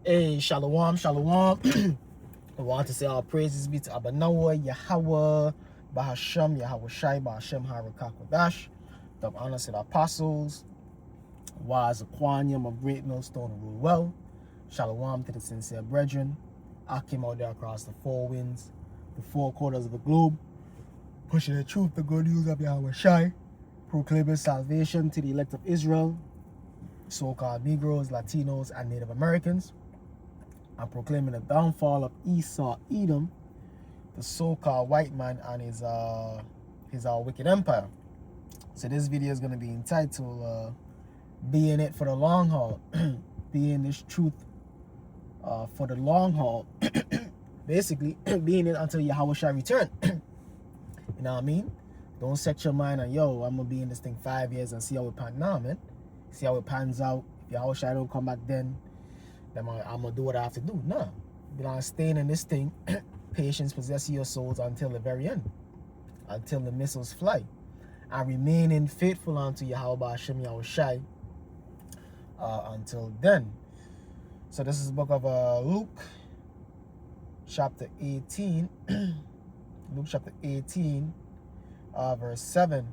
Hey, shalom, shalom. I want to say all praises be to Abanawa, Yahweh, Bahasham, Yahweh Shai, Bahasham, Harakakwadash. The honors to the apostles, wise Aquanium of great millstone and rule well. Shalom to the sincere brethren. I came out there across the four winds, the four quarters of the globe, pushing the truth, the good news of Yahweh Shai, proclaiming salvation to the elect of Israel, so-called Negroes, Latinos, and Native Americans. I'm proclaiming the downfall of Esau, Edom, the so-called white man and his wicked empire. So this video is going to be entitled "Be in it for the long haul," be in this truth for the long haul. Basically, be in it until Yahweh shall return. You know what I mean? Don't set your mind on, yo, I'm gonna be in this thing 5 years and see how it pans. Nah, man. See how it pans out. If Yahweh shall don't come back then I'm gonna do what I have to do. Nah, you know, staying in this thing, patience possessing your souls until the very end, until the missiles fly, and remaining faithful unto Yahweh Hashem Yahweh Shai until then. So this is the book of Luke, chapter 18. Luke chapter 18, verse 7.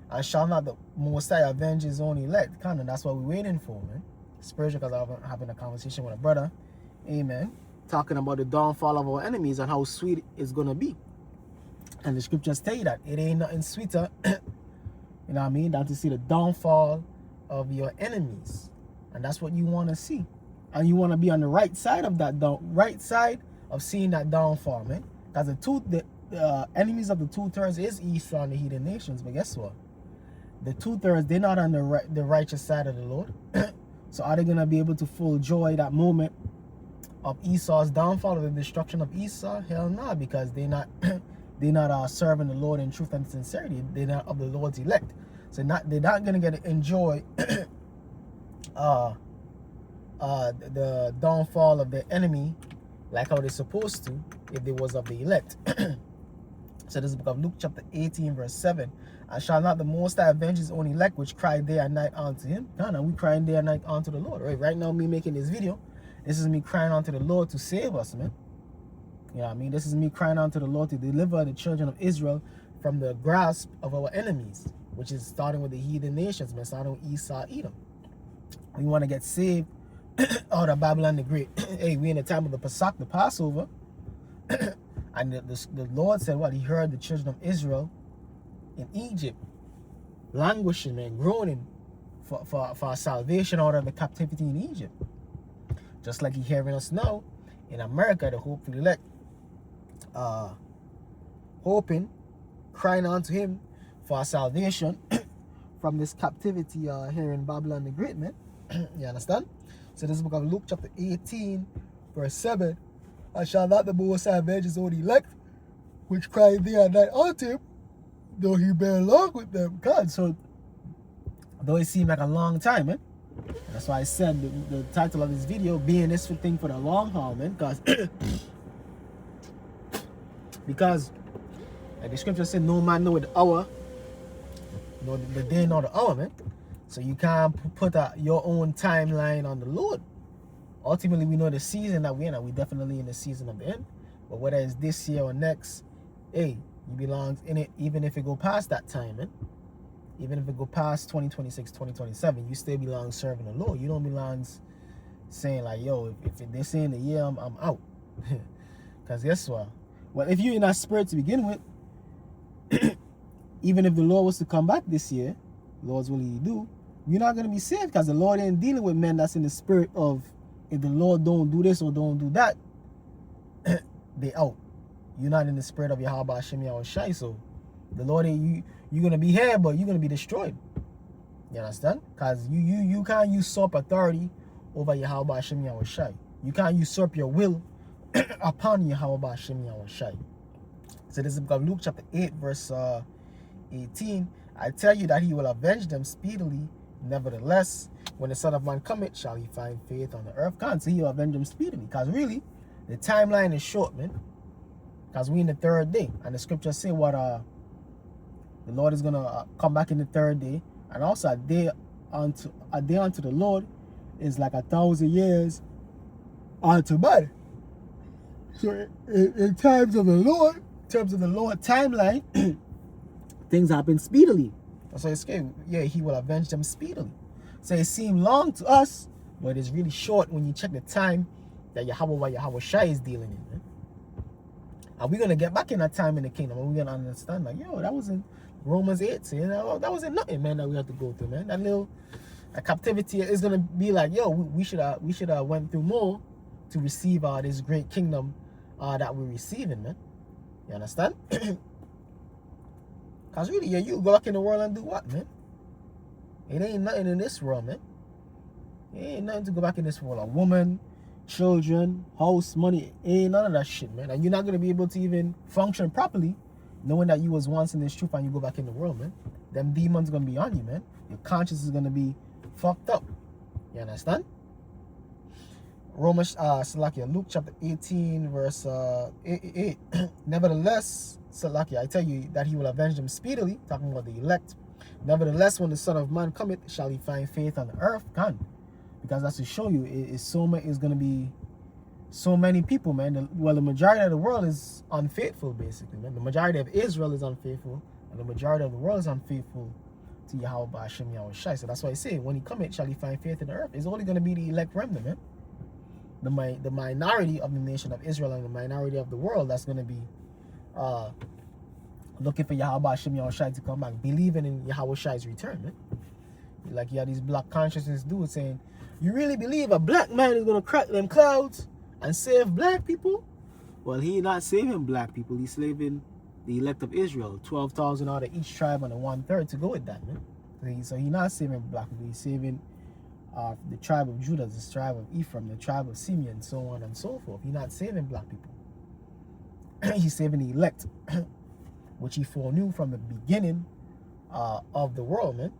And shall not the Most High avenge his own elect? Kind of, that's what we're waiting for, man. Spiritual, because I'm having a conversation with a brother, amen, talking about the downfall of our enemies and how sweet it's gonna be. And the scriptures tell you that it ain't nothing sweeter, you know what I mean, than to see the downfall of your enemies. And that's what you want to see. And you want to be on the right side of that right side of seeing that downfall, man. Because the enemies of the 2/3 is Esau and the heathen nations. But guess what? The 2/3, they're not on the righteous side of the Lord. So are they going to be able to full joy that moment of Esau's downfall, or the destruction of Esau? Hell no, because they're not they're not serving the Lord in truth and sincerity. They're not of the Lord's elect. So they're not going to get to enjoy the downfall of the enemy like how they're supposed to if they was of the elect. So this is the book of Luke chapter 18 verse 7. And shall not the Most High avenge his own elect, which cry day and night unto him? No, we crying day and night unto the Lord. Right now, me making this video, this is me crying unto the Lord to save us, man. You know what I mean? This is me crying unto the Lord to deliver the children of Israel from the grasp of our enemies, which is starting with the heathen nations, man, starting with Esau, Edom. We want to get saved out of Babylon the Great. Hey, we in the time of the Pesach, the Passover. And the Lord said what? He heard the children of Israel in Egypt languishing and groaning for salvation out of the captivity in Egypt. Just like He hearing us now in America, the hopeful elect, hoping, crying unto Him for salvation from this captivity here in Babylon the Great, man. You understand? So this book of Luke chapter 18 verse 7. And shall not the Most High avenge his own elect, which cry day and night unto him, though he bear long with them? God, so though it seemed like a long time, man. That's why I said the title of this video, being this thing for the long haul, man. Because like the scripture said, no man know the hour, nor the day nor the hour, man. So you can't put your own timeline on the Lord. Ultimately, we know the season that we're in, and we're definitely in the season of the end. But whether it's this year or next, hey, you belong in it, even if it go past that time, man. Even if it go past 2026, 2027, you still belong serving the Lord. You don't belong saying like, yo, if they're saying the year, I'm out. Because guess what? Well, if you're in that spirit to begin with, even if the Lord was to come back this year, Lord's willing to do, you're not going to be saved, because the Lord ain't dealing with men that's in the spirit of, if the Lord don't do this or don't do that, they out. You're not in the spirit of Yahweh Hashem Yahweh Shai. So the Lord ain't you're going to be here, but you're going to be destroyed. You understand? Because you can't usurp authority over Yahweh Hashem Yahweh Shai. You can't usurp your will upon Yahweh Hashem Yahweh Shai. So this is Luke chapter 8 verse 18. I tell you that He will avenge them speedily. Nevertheless, when the Son of Man cometh, shall He find faith on the earth? Can't say He'll avenge them speedily. Because really, the timeline is short, man. Because we in the third day. And the scriptures say what the Lord is going to come back in the third day. And also a day unto the Lord is like 1,000 years. unto man. So in times of the Lord, timeline, things happen speedily. That's why it's scary. Yeah, he will avenge them speedily. So it seems long to us, but it's really short when you check the time that Yahweh Shai is dealing in. Man. Are we gonna get back in that time in the kingdom? Are we gonna understand like, yo, that wasn't Romans 8, so, you know, that wasn't nothing, man, that we have to go through, man. That captivity is gonna be like, yo, we should have went through more to receive this great kingdom that we're receiving, man. You understand? Cause really, yeah, you go back in the world and do what, man? It ain't nothing in this world, man. It ain't nothing to go back in this world. A woman, children, house, money, ain't none of that shit, man. And you're not gonna be able to even function properly, knowing that you was once in this truth and you go back in the world, man. Them demons gonna be on you, man. Your conscience is gonna be fucked up. You understand? Luke chapter 18, verse 8. Nevertheless, Salakia, I tell you that he will avenge them speedily, talking about the elect. Nevertheless, when the Son of Man cometh, shall he find faith on the earth? Can. Because that's to show you, it's going to be so many people, man. The majority of the world is unfaithful, basically, man. The majority of Israel is unfaithful, and the majority of the world is unfaithful to Yahweh Hashem Yahweh Shai. So that's why I say, when he cometh, shall he find faith in the earth? It's only going to be the elect remnant, man. The minority of the nation of Israel and the minority of the world that's going to be looking for Yahweh Hashem Yahweh Shai to come back, believing in Yahweh Shai's return, man. Like you have these black consciousness dudes saying, you really believe a black man is going to crack them clouds and save black people? Well, he not saving black people. He's saving the elect of Israel, 12,000 out of each tribe and a 1/3 to go with that, man. So he's not saving black people. He's saving the tribe of Judah, the tribe of Ephraim, the tribe of Simeon, so on and so forth. He's not saving black people. He's saving the elect, which he foreknew from the beginning of the world, man.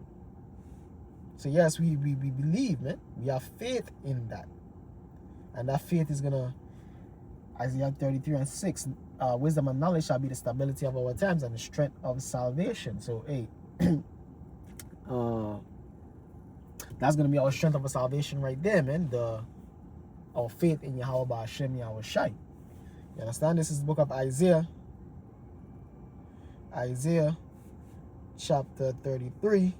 So yes, we believe, man. We have faith in that. And that faith is going to, Isaiah 33:6, wisdom and knowledge shall be the stability of our times and the strength of salvation. So, hey, that's going to be our strength of a salvation right there, man. Our faith in Yahweh Hashem Yahweh Shai. You understand? This is the book of Isaiah. Isaiah chapter 33,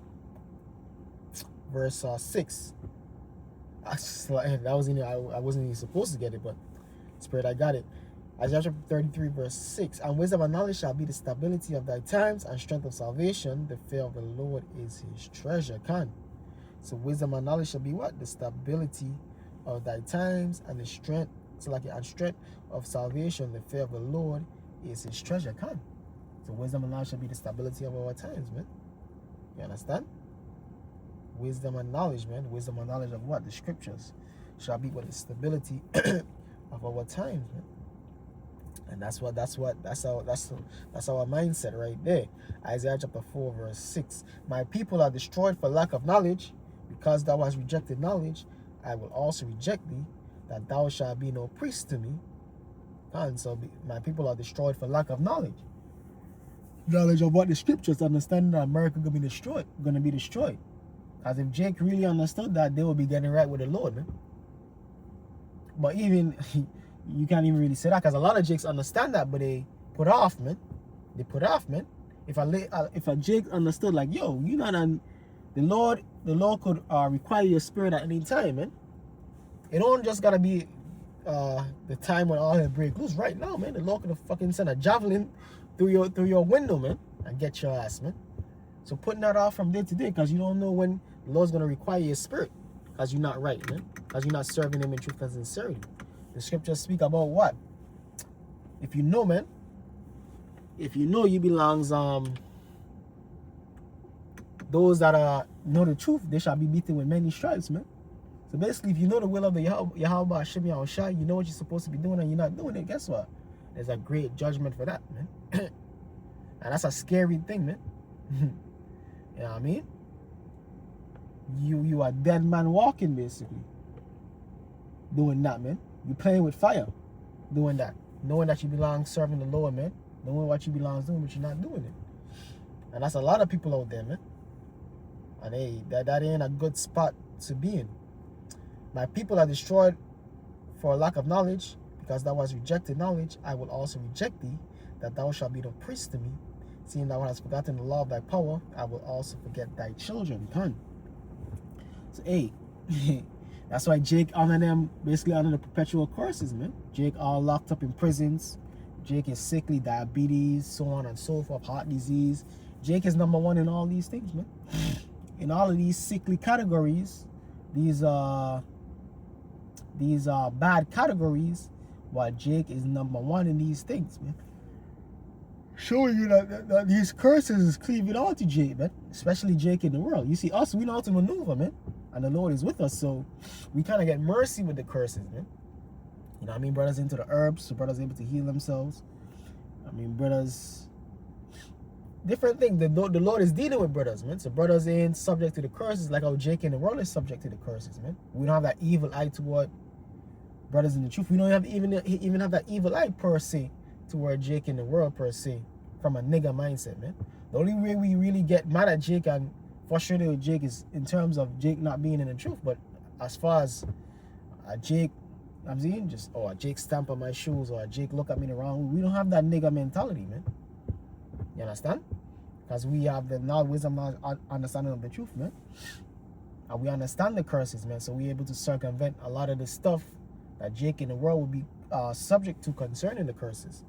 verse 6. That wasn't I wasn't even supposed to get it, but Spirit, I got it. Isaiah chapter 33, verse 6. And wisdom and knowledge shall be the stability of thy times and strength of salvation. The fear of the Lord is his treasure. So wisdom and knowledge shall be what? The stability of thy times and the strength, and strength of salvation. The fear of the Lord is his treasure. So wisdom and knowledge shall be the stability of our times, man. You understand? Wisdom and knowledge, man. Wisdom and knowledge of what? The scriptures shall be what? The stability of our times, man. And that's our mindset right there. Isaiah chapter 4, verse 6. My people are destroyed for lack of knowledge. Because thou hast rejected knowledge, I will also reject thee, that thou shalt be no priest to me. And so my people are destroyed for lack of knowledge. Knowledge of what the scriptures, understanding that America going to be destroyed. As if Jake really understood that, they will be getting right with the Lord, man. But even, you can't even really say that, because a lot of Jakes understand that, but they put off, man. If a Jake understood, like, yo, you not on the Lord could require your spirit at any time, man. It don't just gotta be the time when all hell break loose. Right now, man, the Lord could have fucking sent a javelin through your window, man, and get your ass, man. So putting that off from day to day, because you don't know when the Lord's gonna require your spirit, because you're not right, man, because you're not serving him in truth and sincerity. The scriptures speak about what? If you know, man, you belongs those that know the truth, they shall be beaten with many stripes, man. So basically, if you know the will of the Yahweh Hashem Yahweh Shai, you know what you're supposed to be doing and you're not doing it, guess what? There's a great judgment for that, man. And that's a scary thing, man. You know what I mean? You are dead man walking, basically. Doing that, man. You're playing with fire. Doing that. Knowing that you belong serving the Lord, man. Knowing what you belong doing, but you're not doing it. And that's a lot of people out there, man. And hey, that ain't a good spot to be in. My people are destroyed for a lack of knowledge, because thou hast rejected knowledge, I will also reject thee, that thou shalt be no priest to me. Seeing thou hast forgotten the law of thy power, I will also forget thy children. Done. So, hey, that's why Jake under them, basically under the perpetual curses, man. Jake all locked up in prisons. Jake is sickly, diabetes, so on and so forth, heart disease. Jake is number one in all these things, man. In all of these sickly categories, these bad categories, while Jake is number one in these things, man. Showing you that these curses is cleaving on to Jake, man. Especially Jake in the world. You see, us, we know how to maneuver, man. And the Lord is with us, so we kind of get mercy with the curses, man. You know what I mean? Brothers into the herbs, so brothers able to heal themselves. I mean, brothers, different thing. The Lord is dealing with brothers, man. So brothers ain't subject to the curses like how Jake in the world is subject to the curses, man. We don't have that evil eye toward brothers in the truth. We don't have even have that evil eye per se toward Jake in the world per se, from a nigga mindset, man. The only way we really get mad at Jake and frustrated with Jake is in terms of Jake not being in the truth. But as far as Jake, I'm saying just, Jake stamp on my shoes, or Jake look at me the wrong way, we don't have that nigga mentality, man. You understand? Because we have the knowledge, wisdom, knowledge, understanding of the truth, man. And we understand the curses, man. So we're able to circumvent a lot of the stuff that Jake in the world will be subject to concerning the curses.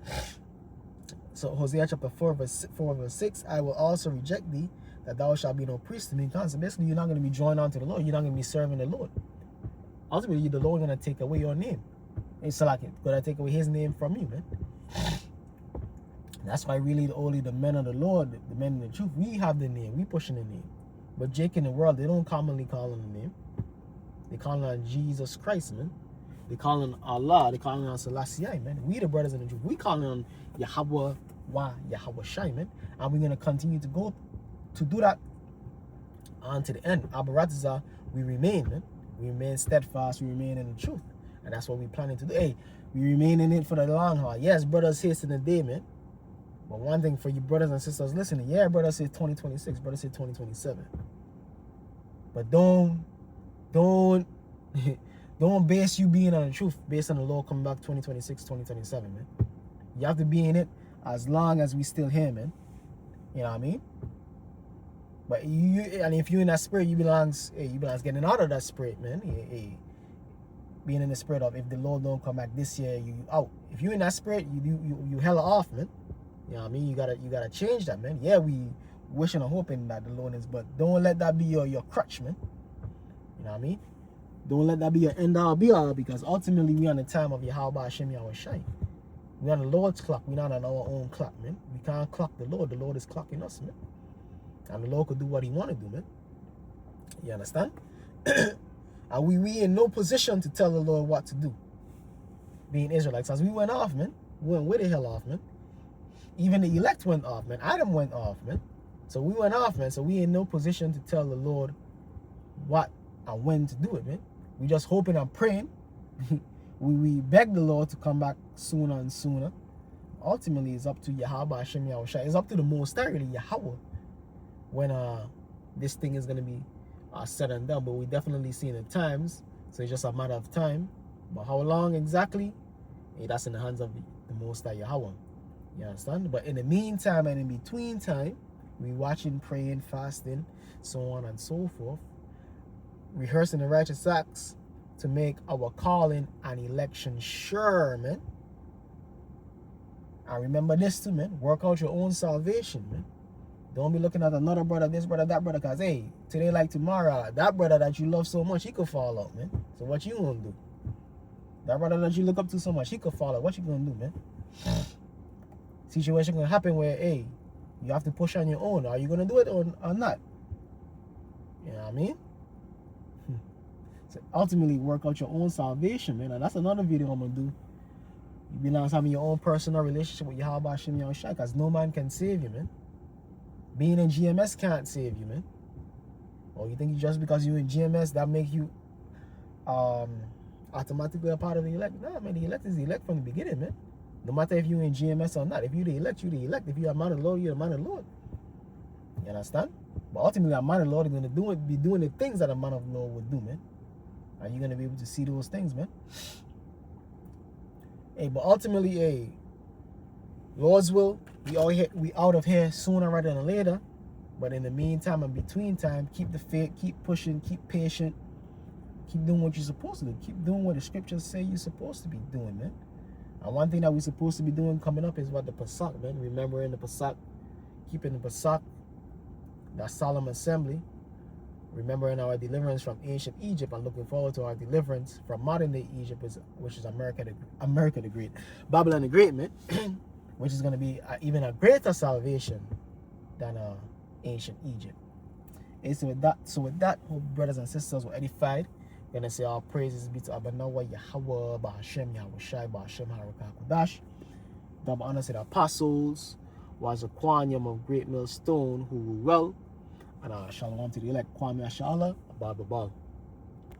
So Hosea chapter 4 verse 6, I will also reject thee, that thou shalt be no priest to me. So basically, you're not going to be joined on to the Lord. You're not going to be serving the Lord. Ultimately, the Lord is going to take away your name. It's like it going to take away his name from you, man. That's why really only the men of the Lord, the men in the truth, we have the name. We pushing the name. But Jake in the world, they don't commonly call him the name. They call him on Jesus Christ, man. They call him Allah. They call him on Selassie, man. We the brothers in the truth. We call him on Yahweh Shai, man. And we're going to continue to go to do that on to the end. Abaratza, we remain, man. We remain steadfast. We remain in the truth. And that's what we're planning to do. Hey, we remain in it for the long haul. Yes, brothers, hasten the day, man. But one thing for you brothers and sisters listening, yeah, brothers say 2026, brothers say 2027. But don't base you being on the truth based on the Lord coming back 2026, 2027, man. You have to be in it as long as we still here, man. You know what I mean? But if you're in that spirit, you belongs getting out of that spirit, man. Being in the spirit of, if the Lord don't come back this year, you out. If you're in that spirit, you hella off, man. You know what I mean? You gotta change that, man. Yeah, we wishing and hoping that the Lord is, but don't let that be your crutch, man. You know what I mean? Don't let that be your end all be all, because ultimately we on the time of Yahweh Hashem Yahweh Shai. We on the Lord's clock. We're not on our own clock, man. We can't clock the Lord. The Lord is clocking us, man. And the Lord could do what he want to do, man. You understand? And we in no position to tell the Lord what to do. Being Israelites, as we went off, man. We went way the hell off, man. Even the elect went off, man. Adam went off, man. So we went off, man. So we in no position to tell the Lord what and when to do it, man. We just hoping and praying. we beg the Lord to come back sooner and sooner. Ultimately, it's up to Yahweh Hashem Yahweh Shai. It's up to the Most High, really, Yahweh, when this thing is going to be said and done. But we definitely see in the times, so it's just a matter of time. But how long exactly? That's in the hands of the Most High Yahweh. You understand? But in the meantime and in between time, we watching, praying, fasting, so on and so forth, rehearsing the righteous acts to make our calling and election sure, man. And remember this too, man. Work out your own salvation, man. Don't be looking at another brother, this brother, that brother, because, hey, today like tomorrow, that brother that you love so much, he could fall out, man. So what you gonna do? That brother that you look up to so much, he could fall out. What you gonna do, man? Situation gonna happen where, hey, you have to push on your own. Are you gonna do it or not? You know what I mean? So ultimately, work out your own salvation, man. And that's another video I'm gonna do. You belong having your own personal relationship with Yahweh Hashem Yahweh Shai, because no man can save you, man. Being in GMS can't save you, man. Or you think just because you're in GMS that make you automatically a part of the elect? Nah, man, the elect is the elect from the beginning, man. No matter if you're in GMS or not. If you're the elect, you're the elect. If you're a man of the Lord, you're a man of the Lord. You understand? But ultimately, a man of the Lord is going to be doing the things that a man of the Lord would do, man. And you're going to be able to see those things, man. Hey, but ultimately, hey, Lord's will, we out of here sooner rather than later. But in the meantime and between time, keep the faith, keep pushing, keep patient, keep doing what you're supposed to do. Keep doing what the scriptures say you're supposed to be doing, man. And one thing that we're supposed to be doing coming up is what the Pesach, man. Remembering the Pesach, keeping the Pesach, that solemn assembly, remembering our deliverance from ancient Egypt and looking forward to our deliverance from modern day Egypt, which is America the Great, Babylon the Great, man, which is going to be even a greater salvation than ancient Egypt. And so with that, hope brothers and sisters were edified. We're going to say our praises be to Abanawa Yahweh Bahashem Yahweh Shai Bahashem Harakakodash. Double honor to the apostles, was a quanium of great millstone who rule well. And shalom to the elect Kwame Ashala, above above.